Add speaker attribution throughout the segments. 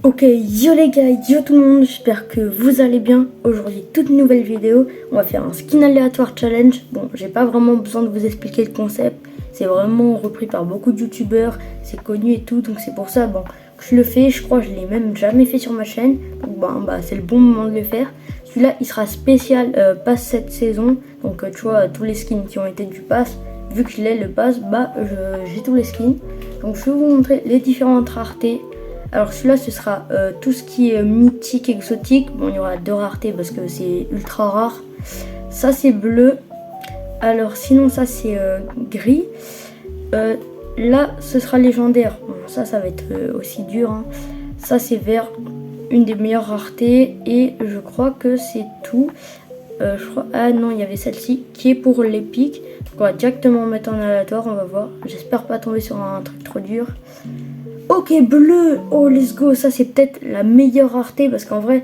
Speaker 1: Ok, yo les gars, yo tout le monde, j'espère que vous allez bien. Aujourd'hui, toute nouvelle vidéo, on va faire un skin aléatoire challenge. Bon, j'ai pas vraiment besoin de vous expliquer le concept, c'est vraiment repris par beaucoup de youtubeurs, c'est connu et tout, donc c'est pour ça bon, que je le fais. Je crois que je l'ai même jamais fait sur ma chaîne, donc c'est le bon moment de le faire. Celui-là, il sera spécial pass cette saison, donc tu vois, tous les skins qui ont été du pass, vu que je l'ai le pass, j'ai tous les skins. Donc je vais vous montrer les différentes raretés. Alors celui-là ce sera tout ce qui est mythique, exotique. Bon, il y aura 2 raretés parce que c'est ultra rare. Ça c'est bleu. Alors sinon ça c'est gris. Là ce sera légendaire. Bon, ça va être aussi dur, hein. Ça c'est vert, une des meilleures raretés. Et je crois que c'est tout. Ah non, il y avait celle-ci qui est pour l'épique. Donc on va directement mettre en aléatoire, on va voir. J'espère pas tomber sur un truc trop dur. Ok, bleu. Oh, let's go. Ça, c'est peut-être la meilleure rareté parce qu'en vrai,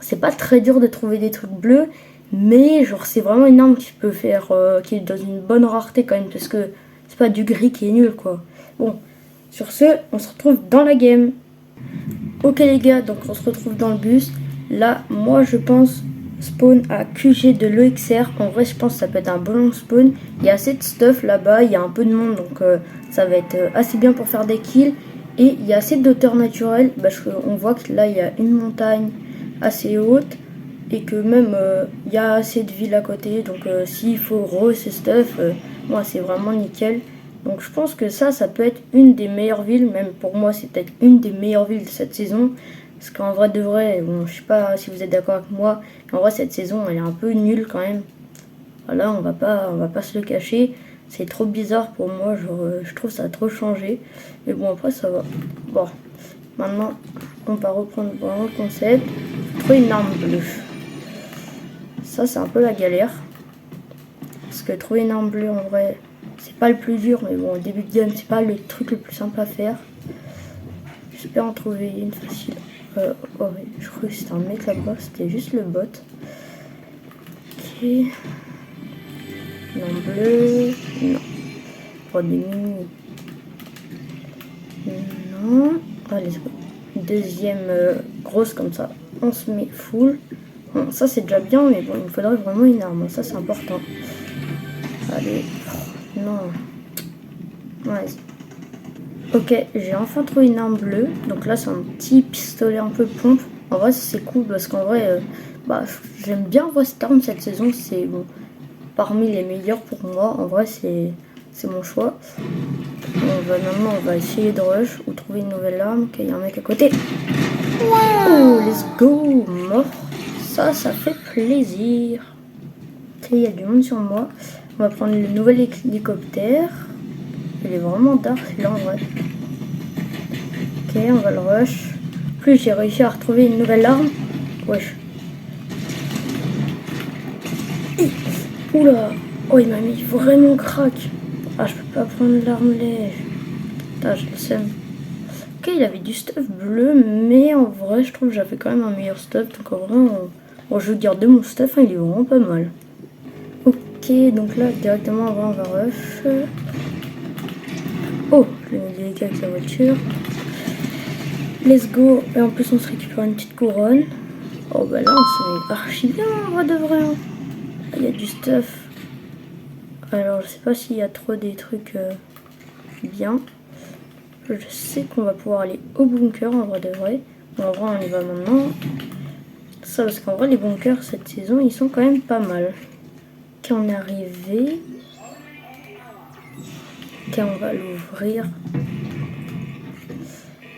Speaker 1: c'est pas très dur de trouver des trucs bleus. Mais genre, c'est vraiment une arme qui peut faire, qui est dans une bonne rareté quand même parce que c'est pas du gris qui est nul, quoi. Bon, sur ce, on se retrouve dans la game. Ok, les gars, donc on se retrouve dans le bus. Là, moi, je pense spawn à QG de l'EXR. En vrai, je pense que ça peut être un bon spawn. Il y a assez de stuff là-bas, il y a un peu de monde, donc ça va être assez bien pour faire des kills. Et il y a assez de hauteur naturelle, parce qu'on voit que là il y a une montagne assez haute et que même il y a assez de villes à côté. Donc s'il faut ces stuff, moi c'est vraiment nickel. Donc je pense que ça peut être une des meilleures villes, même pour moi c'est peut-être une des meilleures villes de cette saison. Parce qu'en vrai de vrai, bon, je sais pas si vous êtes d'accord avec moi, mais en vrai cette saison elle est un peu nulle quand même. Voilà, on va pas se le cacher. C'est trop bizarre pour moi, genre, je trouve ça a trop changé. Mais bon, après, ça va. Bon, maintenant, on va reprendre vraiment le concept. Trouver une arme bleue. Ça, c'est un peu la galère. Parce que trouver une arme bleue, en vrai, c'est pas le plus dur. Mais bon, au début de game, c'est pas le truc le plus simple à faire. J'espère en trouver une facile. Oh, ouais, je crois que c'était un mec là-bas. C'était juste le bot. Ok. Non, bleu. Non. Pas des mini. Non. Allez, deuxième grosse comme ça. On se met full. Bon, ça c'est déjà bien, mais bon, il me faudrait vraiment une arme. Ça c'est important. Allez. Non. Ouais. Ok, j'ai enfin trouvé une arme bleue. Donc là, c'est un petit pistolet un peu pompe. En vrai, c'est cool parce qu'en vrai, j'aime bien voir cette arme cette saison. C'est bon, parmi les meilleures pour moi. En vrai, c'est mon choix. Maintenant, on va essayer de rush ou trouver une nouvelle arme. Ok, il y a un mec à côté. Oh, let's go. Mort. Ça fait plaisir. Ok, il y a du monde sur moi. On va prendre le nouvel hélicoptère. Il est vraiment dark là en vrai. Ok, on va le rush. Plus j'ai réussi à retrouver une nouvelle arme. Wesh. Oula. Oh, il m'a mis vraiment crack. Ah, je peux pas prendre l'arme lège. Putain, je le sème. Ok, il avait du stuff bleu, mais en vrai, je trouve que j'avais quand même un meilleur stuff. Donc en vrai, je vais garder mon stuff, hein, il est vraiment pas mal. Ok, donc là, directement, on va rush. Oh, je vais me délicat avec la voiture. Let's go. Et en plus, on se récupère une petite couronne. Oh, bah là, on se met archi bien, en vrai de vrai. Hein. Il y a du stuff. Alors, je sais pas s'il y a trop des trucs bien. Je sais qu'on va pouvoir aller au bunker, en vrai de vrai. Bon, en vrai, on y va maintenant. Ça, parce qu'en vrai, les bunkers, cette saison, ils sont quand même pas mal. Ok, on est arrivé. Ok, on va l'ouvrir.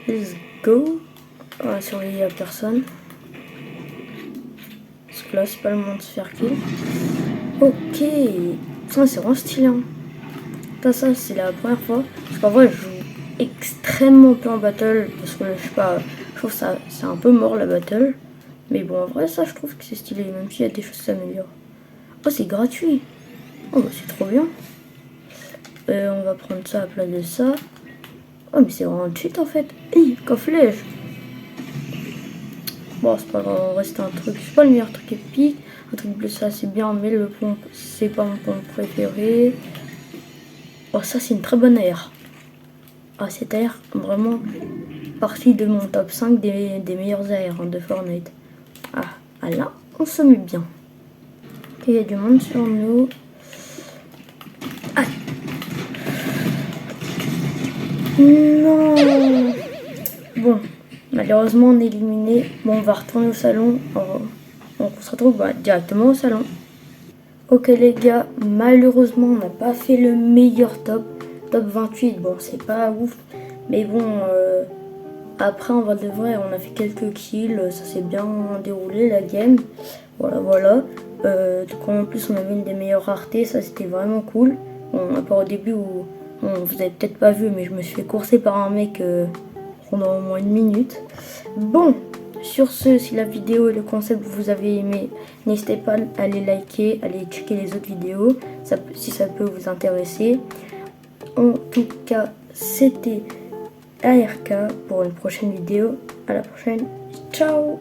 Speaker 1: Let's go. On va surveiller la personne. Parce que là, c'est pas le moment de se faire kill. Ok. Ça, c'est vraiment stylé. Hein. Ça, c'est la première fois. Parce qu'en vrai, je joue extrêmement peu en battle. Parce que, je sais pas, je trouve ça c'est un peu mort la battle. Mais bon, en vrai, ça, je trouve que c'est stylé. Même s'il y a des choses qui s'améliorent. Oh, c'est gratuit. Oh, bah, c'est trop bien. On va prendre ça à la place de ça. Oh, mais c'est vraiment cheat en fait. Hey, coffre-lège. Bon, c'est pas grave, on va rester un truc. C'est pas le meilleur truc épique. Un truc bleu, ça c'est bien, mais le pompe, c'est pas mon pompe préféré. Oh, ça c'est une très bonne air. Ah, cette air, vraiment, partie de mon top 5 des meilleurs AR de Fortnite. Ah là, on se met bien. Ok, il y a du monde sur nous. Ah. Non. Bon, malheureusement on est éliminé. Bon, on va retourner au salon. On se retrouve directement au salon. Ok les gars, malheureusement on n'a pas fait le meilleur top 28, bon c'est pas ouf, mais bon après on a fait quelques kills, ça s'est bien déroulé la game, voilà. En plus on avait une des meilleures raretés, ça c'était vraiment cool. Bon, à part au début où vous avez peut-être pas vu, mais je me suis fait courser par un mec pendant au moins 1 minute. Bon, sur ce, si la vidéo et le concept vous avez aimé, n'hésitez pas à les liker, à aller checker les autres vidéos si ça peut vous intéresser. En tout cas, c'était ARK pour une prochaine vidéo. À la prochaine. Ciao!